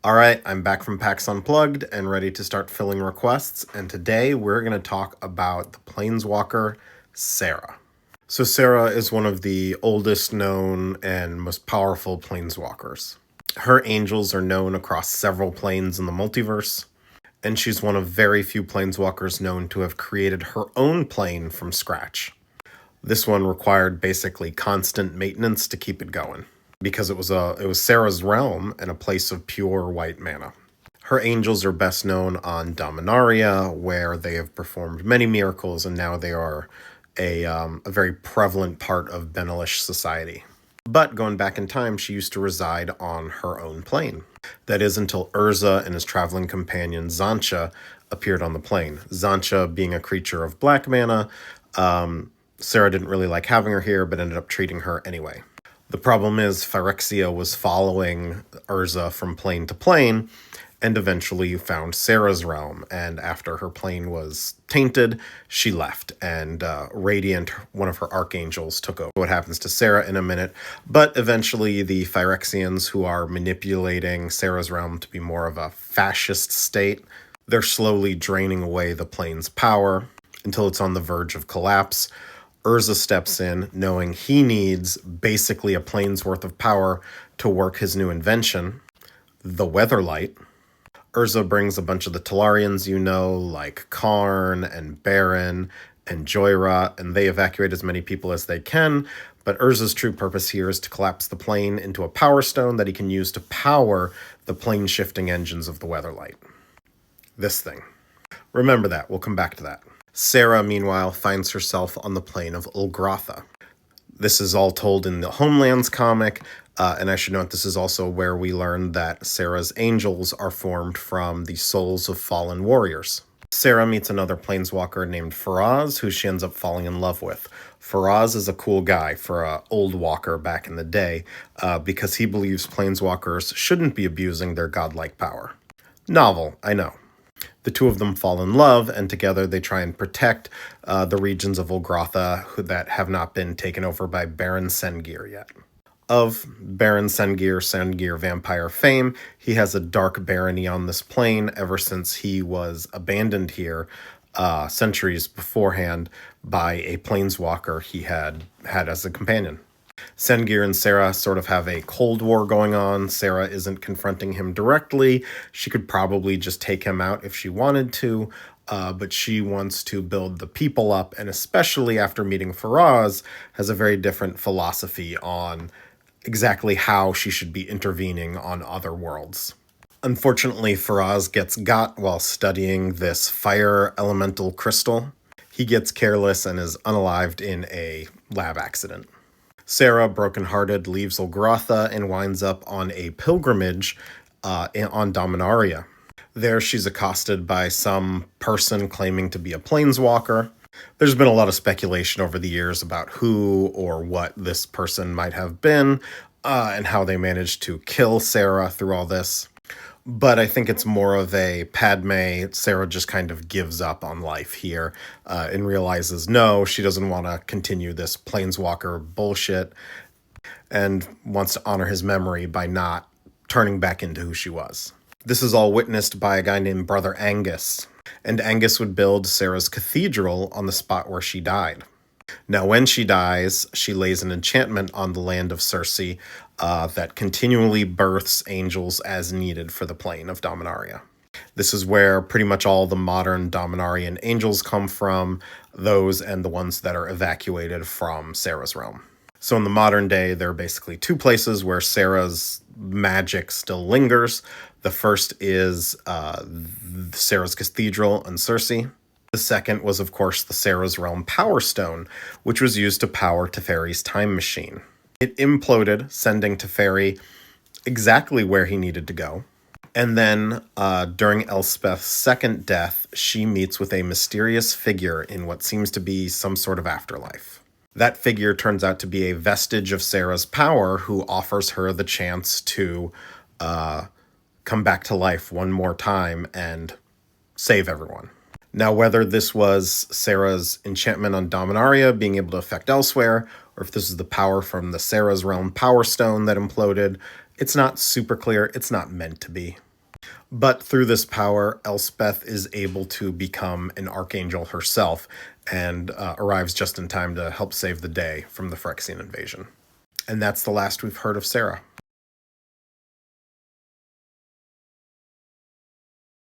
All right, I'm back from PAX Unplugged and ready to start filling requests, and today we're going to talk about the Planeswalker, Serra. So Serra is one of the oldest known and most powerful Planeswalkers. Her angels are known across several planes in the multiverse, and she's one of very few Planeswalkers known to have created her own plane from scratch. This one required basically constant maintenance to keep it going, because it was Serra's realm and a place of pure white mana. Her angels are best known on Dominaria, where they have performed many miracles, and now they are a very prevalent part of Benelish society. But going back in time, she used to reside on her own plane. That is until Urza and his traveling companion Zancha appeared on the plane. Zancha being a creature of black mana, Serra didn't really like having her here, but ended up treating her anyway. The problem is Phyrexia was following Urza from plane to plane, and eventually found Serra's realm, and after her plane was tainted, she left, and Radiant, one of her archangels, took over. What happens to Serra in a minute, but eventually the Phyrexians, who are manipulating Serra's realm to be more of a fascist state, they're slowly draining away the plane's power until it's on the verge of collapse. Urza steps in, knowing he needs basically a plane's worth of power to work his new invention, the Weatherlight. Urza brings a bunch of the Talarians like Karn and Baron and Joyra, and they evacuate as many people as they can, but Urza's true purpose here is to collapse the plane into a power stone that he can use to power the plane-shifting engines of the Weatherlight. This thing. Remember that, we'll come back to that. Serra, meanwhile, finds herself on the plane of Agratha. This is all told in the Homelands comic, and I should note this is also where we learn that Serra's angels are formed from the souls of fallen warriors. Serra meets another planeswalker named Faraz, who she ends up falling in love with. Faraz is a cool guy for an old walker back in the day, because he believes planeswalkers shouldn't be abusing their godlike power. Novel, I know. The two of them fall in love, and together they try and protect the regions of Agratha that have not been taken over by Baron Sengir yet. Of Baron Sengir vampire fame, he has a dark barony on this plane ever since he was abandoned here centuries beforehand by a planeswalker he had as a companion. Sengir and Serra sort of have a cold war going on. Serra isn't confronting him directly. She could probably just take him out if she wanted to, but she wants to build the people up, and especially after meeting Faraz, has a very different philosophy on exactly how she should be intervening on other worlds. Unfortunately, Faraz gets got while studying this fire elemental crystal. He gets careless and is unalived in a lab accident. Serra, brokenhearted, leaves Agratha and winds up on a pilgrimage on Dominaria. There, she's accosted by some person claiming to be a planeswalker. There's been a lot of speculation over the years about who or what this person might have been, and how they managed to kill Serra through all this. But I think it's more of a Padme. Serra just kind of gives up on life here and realizes, no, she doesn't want to continue this planeswalker bullshit and wants to honor his memory by not turning back into who she was. This is all witnessed by a guy named Brother Angus, and Angus would build Serra's cathedral on the spot where she died. Now, when she dies, she lays an enchantment on the land of Circe that continually births angels as needed for the plane of Dominaria. This is where pretty much all the modern Dominarian angels come from, those and the ones that are evacuated from Serra's realm. So in the modern day, there are basically two places where Serra's magic still lingers. The first is Serra's Cathedral in Circe. The second was, of course, the Serra's Realm Power Stone, which was used to power Teferi's time machine. It imploded, sending Teferi exactly where he needed to go. And then, during Elspeth's second death, she meets with a mysterious figure in what seems to be some sort of afterlife. That figure turns out to be a vestige of Serra's power, who offers her the chance to come back to life one more time and save everyone. Now, whether this was Serra's enchantment on Dominaria being able to affect elsewhere, or if this is the power from the Serra's Realm Power Stone that imploded, it's not super clear. It's not meant to be. But through this power, Elspeth is able to become an archangel herself and arrives just in time to help save the day from the Phyrexian invasion. And that's the last we've heard of Serra.